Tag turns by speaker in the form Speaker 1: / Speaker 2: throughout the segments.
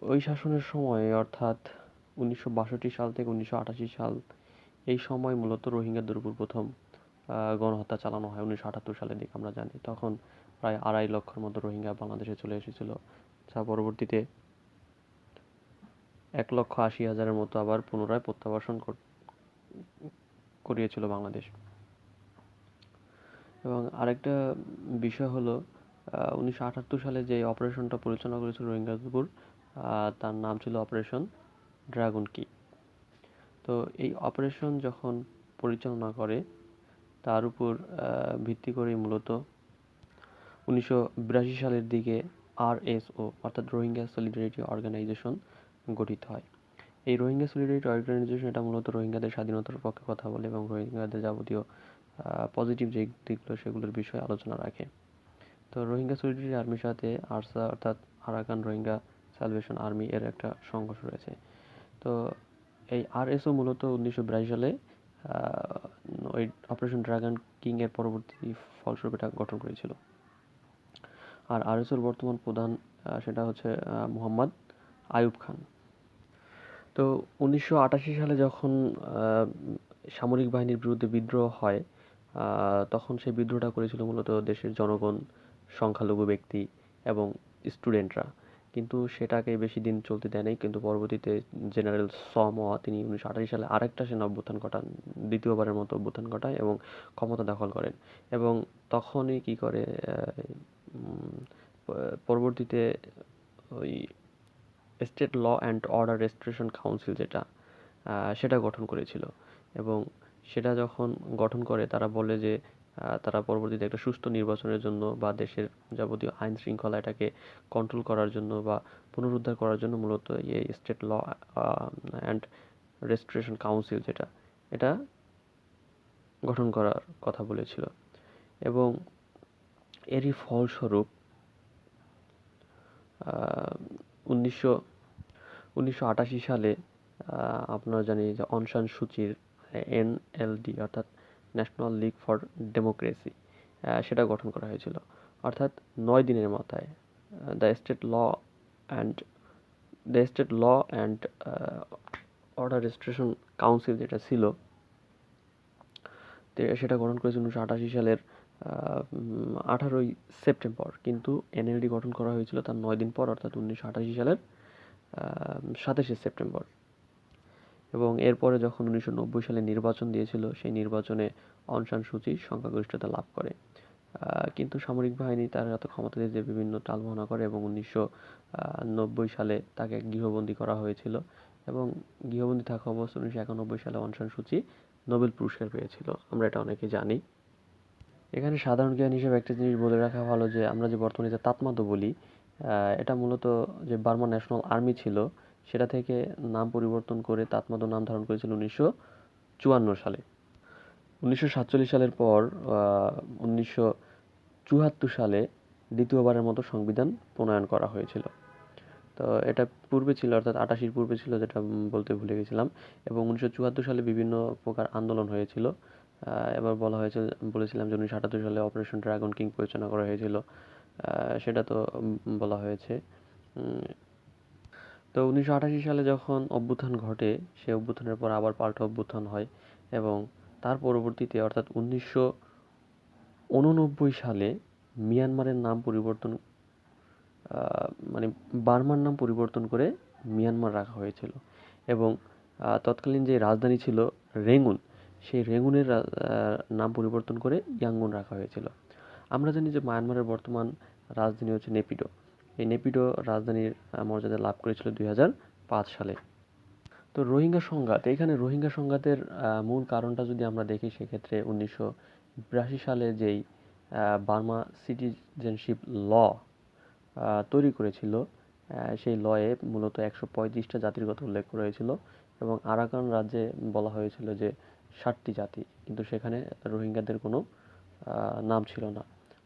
Speaker 1: ওই শাসনের সময় অর্থাৎ 1962 সাল থেকে 1988 সাল এই সময় মূলত রোহিঙ্গাদের উপর প্রথম গণহত্যা চালানো হয় 1978 সালের দিকে আমরা জানি। তখন প্রায় 2.5 লক্ষের মতো রোহিঙ্গা বাংলাদেশে চলে এসেছিল, যা পরবর্তীতে 1,80,000-এর মতো আবার পুনরায় প্রত্যাবাসন করিয়েছিল বাংলাদেশ। এবং আরেকটা বিষয় হলো 1978 সালে যে অপারেশনটা পরিচালনা করেছিল রোহিঙ্গাদের উপর, তার নাম ছিল অপারেশন ড্রাগন কি। তো এই অপারেশন যখন পরিচালনা করে তার উপর ভিত্তি করে মূলত 1982 সালের দিকে আরএসও অর্থাৎ রোহিঙ্গা সলিডারিটি অর্গানাইজেশন গঠিত হয়। এই রোহিঙ্গা সলিডারিটি অর্গানাইজেশন এটা মূলত রোহিঙ্গাদের স্বাধীনতার পক্ষে কথা বলে এবং রোহিঙ্গাদের যাবতীয় পজিটিভ যে দিকগুলো সেগুলোর বিষয়ে আলোচনা রাখে। তো রোহিঙ্গা সলিডারিটি আর্মির সাথে আরসা অর্থাৎ আরাকান রোহিঙ্গা স্যালভেশন আর্মি এর একটা সংঘর্ষ রয়েছে। তো এই আরএসও মূলত 1982 সালে ওই অপারেশন ড্রাগন কিং এর পরবর্তী ফলস্বরূপ এটা গঠন করেছিল। আর আরএসওর বর্তমান প্রধান সেটা হচ্ছে মোহাম্মদ আইয়ুব খান। তো 1988 সালে যখন সামরিক বাহিনীর বিরুদ্ধে বিদ্রোহ হয়, তখন সেই বিদ্রোহটা করেছিল মূলত দেশের জনগণ, সংখ্যালঘু ব্যক্তি এবং স্টুডেন্টরা। কিন্তু সেটাকে বেশি দিন চলতে দেয় নাই। কিন্তু পরবর্তীতে জেনারেল সামোয়া তিনি 1988 সালে আরেকটা সেনা অভ্যুত্থান ঘটান, দ্বিতীয়বারের মতো অভ্যুত্থান ঘটায় এবং ক্ষমতা দখল করেন। এবং তখনই কি করে পরবর্তীতে ওই state law and order restoration council যেটা সেটা গঠন করেছিল। এবং সেটা যখন গঠন করে তারা বলে যে তারা পরবর্তীতে একটা সুষ্ঠু নির্বাচনের জন্য বা দেশের যাবতীয় আইন শৃঙ্খলা এটাকে কন্ট্রোল করার জন্য বা পুনরুদ্ধার করার জন্য মূলত এই state law and restoration council যেটা এটা গঠন করার কথা বলেছিল। এবং এরই ফলস্বরূপ 1988 সালে আপনারা জানি যে অং সান সুচির এনএলডি অর্থাৎ ন্যাশনাল লিগ ফর ডেমোক্রেসি সেটা গঠন করা হয়েছিল। অর্থাৎ 9 দিনের মাথায় the state law and order restoration council যেটা ছিল সেটা গঠন করেছিল 1988 সালের 18ই সেপ্টেম্বর। কিন্তু এনএলডি গঠন করা হয়েছিল তার 9 দিন পর অর্থাৎ 1988 সালের 27শে সেপ্টেম্বর। এবং এরপরে যখন 1990 সালে নির্বাচন দিয়েছিল সেই নির্বাচনে অং সান সুচি সংখ্যাগরিষ্ঠতা লাভ করে। কিন্তু সামরিক বাহিনী তার এত ক্ষমতা দিয়ে বিভিন্ন টালবাহানা করে এবং 1990 সালে তাকে গৃহবন্দী করা হয়েছিল। এবং গৃহবন্দী থাকা অবস্থায় 1991 সালে অং সান সুচি নোবেল পুরস্কার পেয়েছিল। আমরা এটা অনেকে জানি। এখানে সাধারণ জ্ঞান হিসেবে একটা জিনিস বলে রাখা ভালো যে আমরা যে বর্তমানে যে তাতমাতো বলি, এটা মূলত যে বার্মা ন্যাশনাল আর্মি ছিল সেটা থেকে নাম পরিবর্তন করে তাতমাতো নাম ধারণ করেছিল 1954 সালে। 1947 সালের পর 1974 সালে দ্বিতীয়বারের মতো সংবিধান প্রণয়ন করা হয়েছিল। তো এটা পূর্বে ছিল অর্থাৎ 88 পূর্বে ছিল, যেটা বলতে ভুলে গেছিলাম। এবং 1974 সালে বিভিন্ন প্রকার আন্দোলন হয়েছিল। এবার বলেছিলাম যে 1978 সালে অপারেশন ড্রাগন কিং পরিচালনা করা হয়েছিল, সেটা তো বলা হয়েছে। তো 1988 সালে যখন অভ্যুত্থান ঘটে সেই অভ্যুত্থানের পর আবার পাল্টা অভ্যুত্থান হয় এবং তার পরবর্তীতে অর্থাৎ 1989 সালে মিয়ানমারের নাম পরিবর্তন মানে বার্মার নাম পরিবর্তন করে মিয়ানমার রাখা হয়েছিল। এবং তৎকালীন যে রাজধানী ছিল রেঙ্গুন, সেই রেঙ্গুনের নাম পরিবর্তন করে ইয়াঙ্গুন রাখা হয়েছিল। আমরা জানি যে মায়ানমারের বর্তমান রাজধানী হচ্ছে নেপিডো। এই নেপিডো রাজধানীর মর্যাদা লাভ করেছিল 2005 সালে। তো রোহিঙ্গা সংঘাত, এখানে রোহিঙ্গা সংঘাতের মূল কারণটা যদি আমরা দেখি সেক্ষেত্রে 1982 সালে যেই বার্মা সিটিজেনশিপ ল তৈরি করেছিল, সেই লয়ে মূলত 135টা জাতির কথা উল্লেখ করা হয়েছিল এবং আরাকান রাজ্যে বলা হয়েছিল যে 60টি জাতি, কিন্তু সেখানে রোহিঙ্গাদের কোনো নাম ছিল না।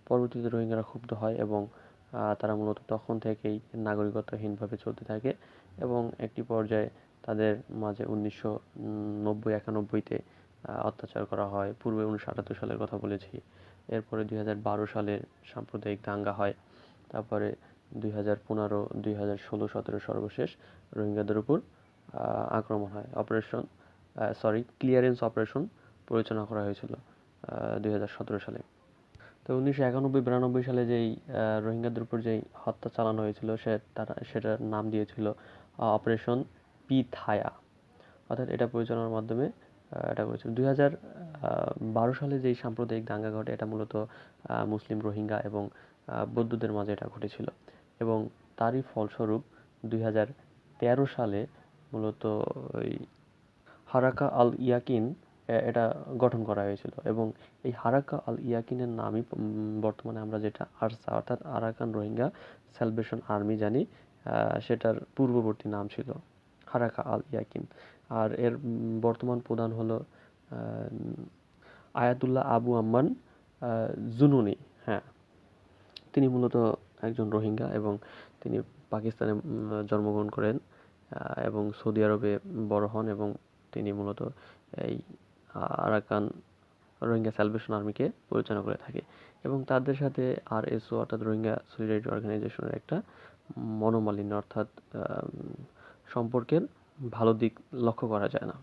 Speaker 1: পরবর্তীতে রোহিঙ্গারা ক্ষুব্ধ হয় এবং তারা মূলত তখন থেকেই নাগরিকত্বহীনভাবে চলতে থাকে এবং একটি পর্যায়ে তাদের মাঝে 1990-91-তে অত্যাচার করা হয়। পূর্বে 1978 সালের কথা বলেছি। এরপরে 2012 সালে সাম্প্রদায়িক দাঙ্গা হয়। তারপরে 2015, 2016, 17 সর্বশেষ রোহিঙ্গাদের উপর আক্রমণ হয়। ক্লিয়ারেন্স অপারেশন পরিচালনা করা হয়েছিল 2017 সালে। তো 1991-92 সালে যেই রোহিঙ্গাদের উপর যেই হত্যা চালানো হয়েছিল সেটার নাম দিয়েছিল অপারেশন পিথায়া, অর্থাৎ এটা পরিচালনার মাধ্যমে এটা করেছিল। 2012 সালে যেই সাম্প্রদায়িক দাঙ্গা ঘটে এটা মূলত মুসলিম রোহিঙ্গা এবং বৌদ্ধদের মাঝে এটা ঘটেছিল, এবং তারই ফলস্বরূপ 2013 সালে মূলত ওই হারাকা আল ইয়াকিন এটা গঠন করা হয়েছিল, এবং এই হারাকা আল ইয়াকিনের নামই বর্তমানে আমরা যেটা আরসা অর্থাৎ আরাকান রোহিঙ্গা স্যালভেশন আর্মি জানি, সেটার পূর্ববর্তী নাম ছিল হারাকা আল ইয়াকিন। আর এর বর্তমান প্রধান হলো আয়াতুল্লাহ আবু আম্মান জুনুনি। হ্যাঁ, তিনি মূলত একজন রোহিঙ্গা এবং তিনি পাকিস্তানে জন্মগ্রহণ করেন এবং সৌদি আরবে বড় হন, এবং তিনি মূলত এই আরাকান রোহিঙ্গা স্যালভেশন আর্মিকে পরিচালনা করে থাকে, এবং তাদের সাথে আরএসও অর্থাৎ রোহিঙ্গা সলিডারিটি অর্গানাইজেশনের একটা মনোমালিন্য অর্থাৎ সম্পর্কের ভালো দিক লক্ষ্য করা যায় না।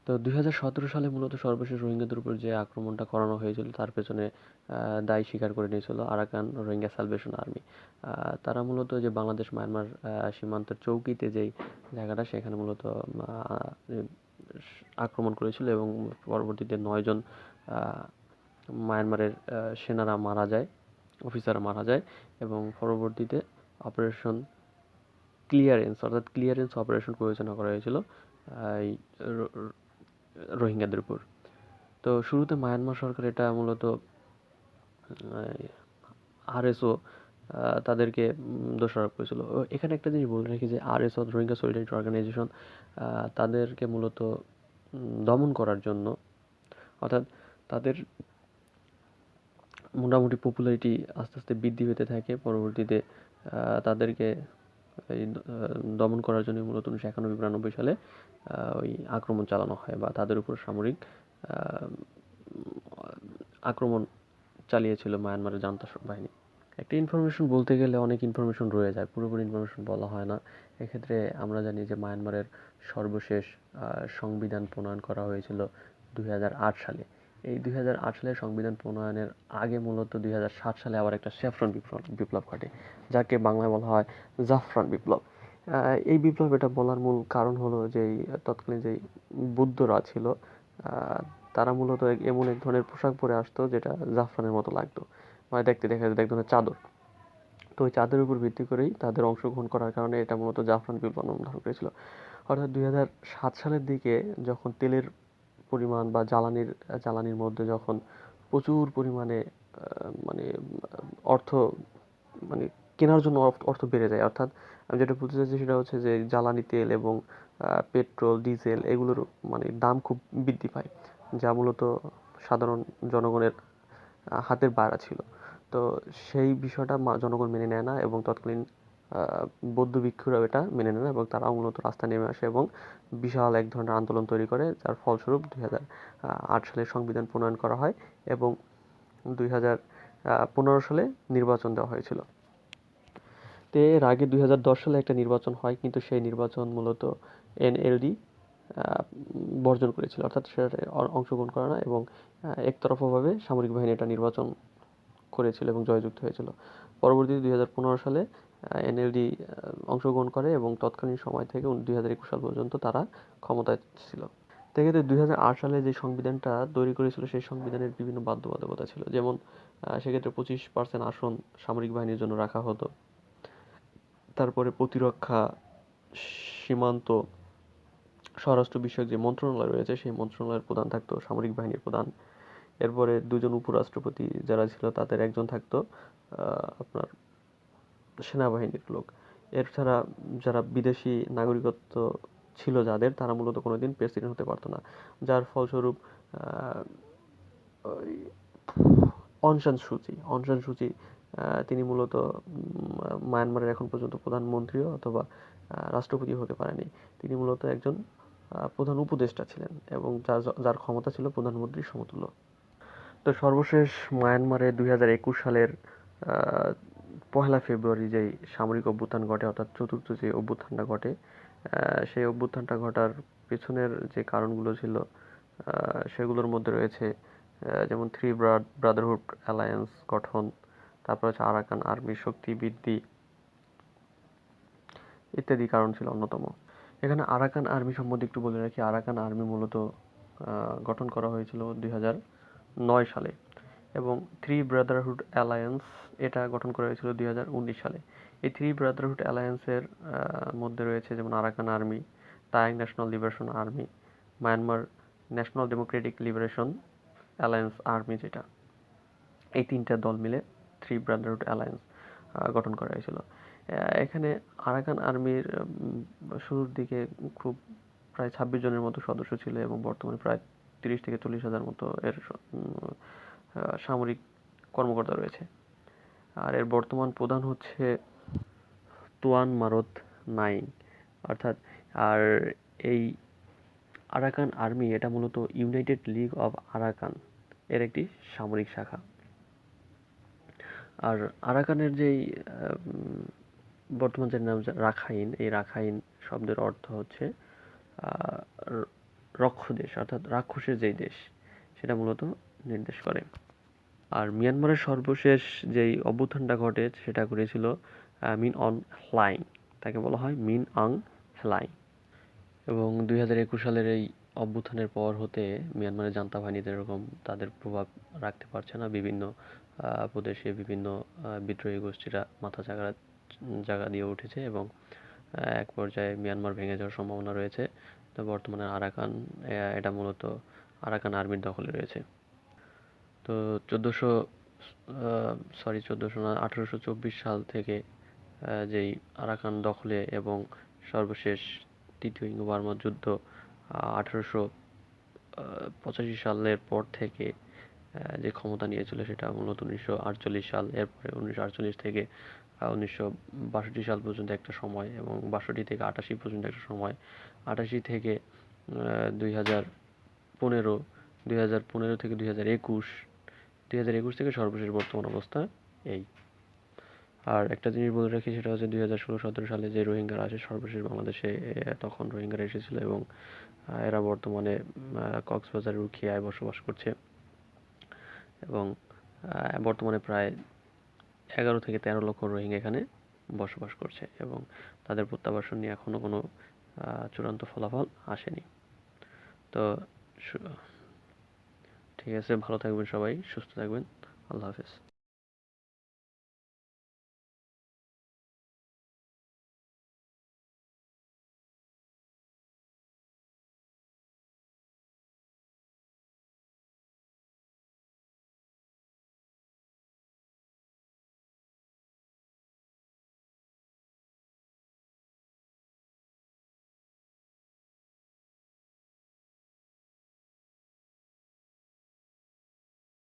Speaker 1: তো 2017 সালে মূলত সর্বশেষ রোহিঙ্গাদের উপর যে আক্রমণটা করানো হয়েছিল তার পেছনে দায় স্বীকার করে নিয়েছিল আরাকান রোহিঙ্গা স্যালভেশন আর্মি। তারা মূলত যে বাংলাদেশ মায়ানমার সীমান্তের চৌকিতে যেই জায়গাটা সেখানে মূলত আক্রমণ করেছিল, এবং পরবর্তীতে 9 জন মায়ানমারের সেনারা মারা যায়, অফিসাররা মারা যায়, এবং পরবর্তীতে অপারেশন ক্লিয়ারেন্স অপারেশন পরিচালনা করা হয়েছিল এই রোহিঙ্গাদের উপর। তো শুরুতে মায়ানমার সরকার এটা মূলত আরএসও তাদেরকে দোষারোপ করেছিল। এখানে একটা জিনিস বলে রাখি যে আরএসও রোহিঙ্গা সলিডারিটি অর্গানাইজেশন তাদেরকে মূলত দমন করার জন্য, অর্থাৎ তাদের মোটামুটি পপুলারিটি আস্তে আস্তে বৃদ্ধি পেতে থাকে। পরবর্তীতে তাদেরকে দমন করার জন্য মূলত 1991-92 সালে ওই আক্রমণ চালানো হয়, বা তাদের উপর সামরিক আক্রমণ চালিয়েছিল মায়ানমারের জান্তা বাহিনী। একটা ইনফরমেশন বলতে গেলে অনেক ইনফরমেশন রয়ে যায়, পুরোপুরি ইনফরমেশন বলা হয় না। এক্ষেত্রে আমরা জানি যে মায়ানমারের সর্বশেষ সংবিধান প্রণয়ন করা হয়েছিল 2008 সালে। এই 2008 সালের সংবিধান প্রণয়নের আগে মূলত 2007 সালে আবার একটা স্যাফরন বিপ্লব ঘটে, যাকে বাংলায় বলা হয় জাফরান বিপ্লব। এই বিপ্লব এটা বলার মূল কারণ হলো যে তৎকালীন যে বৌদ্ধরা ছিল তারা মূলত এমন এক ধরনের পোশাক পরে আসতো যেটা জাফরানের মতো লাগতো, মানে দেখতে দেখা যেত এক ধরনের চাদর। তো ওই চাদরের উপর ভিত্তি করেই তাদের অংশগ্রহণ করার কারণে এটা মূলত জাফরান বিপ্লব নাম ধারণ করেছিল। অর্থাৎ 2007 সালের দিকে যখন তেলের পরিমাণ বা জ্বালানির মধ্যে যখন প্রচুর পরিমাণে মানে অর্থ মানে কেনার জন্য অর্থ বেড়ে যায়, অর্থাৎ আমি যেটা বলতে চাইছি সেটা হচ্ছে যে জ্বালানি তেল এবং পেট্রোল ডিজেল এগুলোর মানে দাম খুব বৃদ্ধি পায়, যা মূলত সাধারণ জনগণের হাতের বাইরে ছিল। তো সেই বিষয়টা জনগণ মেনে নেয় না, এবং তৎকালীন বৌদ্ধ ভিক্ষুরা এটা মেনে নেয় না, এবং তারাও মূলত রাস্তায় নেমে আসে এবং বিশাল এক ধরনের আন্দোলন তৈরি করে, যার ফলস্বরূপ 2008 সালে সংবিধান প্রণয়ন করা হয় এবং 2015 সালে নির্বাচন দেওয়া হয়েছিল। তো এর আগে 2010 সালে একটা নির্বাচন হয়, কিন্তু সেই নির্বাচন মূলত এনএলডি বর্জন করেছিল, অর্থাৎ সেটা অংশগ্রহণ করে না, এবং একতরফাভাবে সামরিক বাহিনী এটা নির্বাচন করেছিল এবং জয়যুক্ত হয়েছিল। পরবর্তীতে 2015 সালে এনএলডি অংশগ্রহণ করে, এবং তৎকালীন সময় থেকে 2021 সাল পর্যন্ত তারা ক্ষমতায় ছিল। সেক্ষেত্রে 2008 সালে যে সংবিধানটা তৈরি করেছিল সেই সংবিধানের বিভিন্ন বাধ্যবাধকতা ছিল, যেমন সেক্ষেত্রে 25% আসন সামরিক বাহিনীর জন্য রাখা হতো। তারপরে প্রতিরক্ষা, সীমান্ত, স্বরাষ্ট্র বিষয়ক যে মন্ত্রণালয় রয়েছে সেই মন্ত্রণালয়ের প্রধান থাকতো সামরিক বাহিনীর প্রধান। এরপরে 2 জন উপরাষ্ট্রপতি যারা ছিল তাদের একজন থাকতো আপনার সেনাবাহিনীর লোক। এছাড়া যারা বিদেশি নাগরিকত্ব ছিল যাদের, তারা মূলত কোনোদিন প্রেসিডেন্ট হতে পারতো না, যার ফলস্বরূপ অং সান সুচি তিনি মূলত মায়ানমারের এখন পর্যন্ত প্রধানমন্ত্রী অথবা রাষ্ট্রপতি হতে পারেনি। তিনি মূলত একজন প্রধান উপদেষ্টা ছিলেন, এবং যার ক্ষমতা ছিল প্রধানমন্ত্রীর সমতুল্য। তো সর্বশেষ মায়ানমারে 2021 সালের পহেলা ফেব্রুয়ারি যেই সামরিক অভ্যুত্থান ঘটে, অর্থাৎ চতুর্থ যে অভ্যুত্থানটা ঘটে, সেই অভ্যুত্থানটা ঘটার পেছনের যে কারণগুলো ছিল সেগুলোর মধ্যে রয়েছে যেমন থ্রি ব্রাদারহুড অ্যালায়েন্স গঠন, তারপর হচ্ছে আরাকান আর্মির শক্তি বৃদ্ধি ইত্যাদি কারণ ছিল অন্যতম। এখানে আরাকান আর্মি সম্বন্ধে একটু বলে রাখি। আরাকান আর্মি মূলত গঠন করা হয়েছিল 2009 সালে এবং থ্রি ব্রাদারহুড অ্যালায়েন্স এটা গঠন করা হয়েছিল 2019 সালে। এই থ্রি ব্রাদারহুড অ্যালায়েন্সের মধ্যে রয়েছে যেমন Arakan army, Ta'ang national liberation army, Myanmar national democratic liberation alliance army, যেটা এই তিনটা দল মিলে থ্রি ব্রাদারহুড অ্যালায়েন্স গঠন করা হয়েছিল। এখানে আরাকান আর্মির শুরুর দিকে খুব প্রায় 26 জনের মতো সদস্য ছিল এবং বর্তমানে প্রায় 30 থেকে 40 হাজার মতো এর সামরিক কর্মকর্তা রয়েছে। আর এর বর্তমান প্রধান হচ্ছে তুয়ান মারত নাইং, অর্থাৎ আর এই আরাকান আর্মি এটা মূলত ইউনাইটেড লিগ অফ আরাকান এর একটি সামরিক শাখা। আর আরাকানের যেই বর্তমান যে নাম রাখাইন, এই রাখাইন শব্দের অর্থ হচ্ছে রক্ষ দেশ, অর্থাৎ রাক্ষসের যেই দেশ সেটা মূলত নির্দেশ করে। আর মিয়ানমারের সর্বশেষ যেই অভ্যুত্থানটা ঘটে সেটা করেছিল মিন অং হ্লাইং, তাকে বলা হয় মিন অং হ্লাইং। এবং 2021 সালের এই অভ্যুত্থানের পর হতে মিয়ানমারের জান্তা বাহিনীতে এরকম তাদের প্রভাব রাখতে পারছে না। বিভিন্ন প্রদেশে বিভিন্ন বিদ্রোহী গোষ্ঠীরা মাথা জাগা দিয়ে উঠেছে এবং এক পর্যায়ে মিয়ানমার ভেঙে যাওয়ার সম্ভাবনা রয়েছে। তো বর্তমানে আরাকান এটা মূলত আরাকান আর্মির দখলে রয়েছে। তো 1824 সাল থেকে যেই আরাকান দখলে এবং সর্বশেষ তৃতীয় ইঙ্গো-বার্মা যুদ্ধ 1885 সালের পর থেকে যে ক্ষমতা নিয়েছিল সেটা মূলত 1948 সাল। এরপরে 1948 থেকে 1962 সাল পর্যন্ত একটা সময় এবং 62 থেকে 88 পর্যন্ত একটা সময়, 88 থেকে 2015, 2015 থেকে 2021, 2021 থেকে সর্বশেষ বর্তমান অবস্থা এই। আর একটা জিনিস বলে রাখি, সেটা হচ্ছে 2016-17 সালে যে রোহিঙ্গারা আসে সর্বশেষ বাংলাদেশে, তখন রোহিঙ্গারা এসেছিল এবং এরা বর্তমানে কক্সবাজার উখিয়ায় বসবাস করছে এবং বর্তমানে প্রায় 11 থেকে 13 লক্ষ রোহিঙ্গা এখানে বসবাস করছে এবং তাদের প্রত্যাবাসন নিয়ে এখনো কোনো চূড়ান্ত ফলাফল আসেনি। তো ঠিক আছে, ভালো থাকবেন সবাই, সুস্থ থাকবেন, আল্লাহ হাফেজ।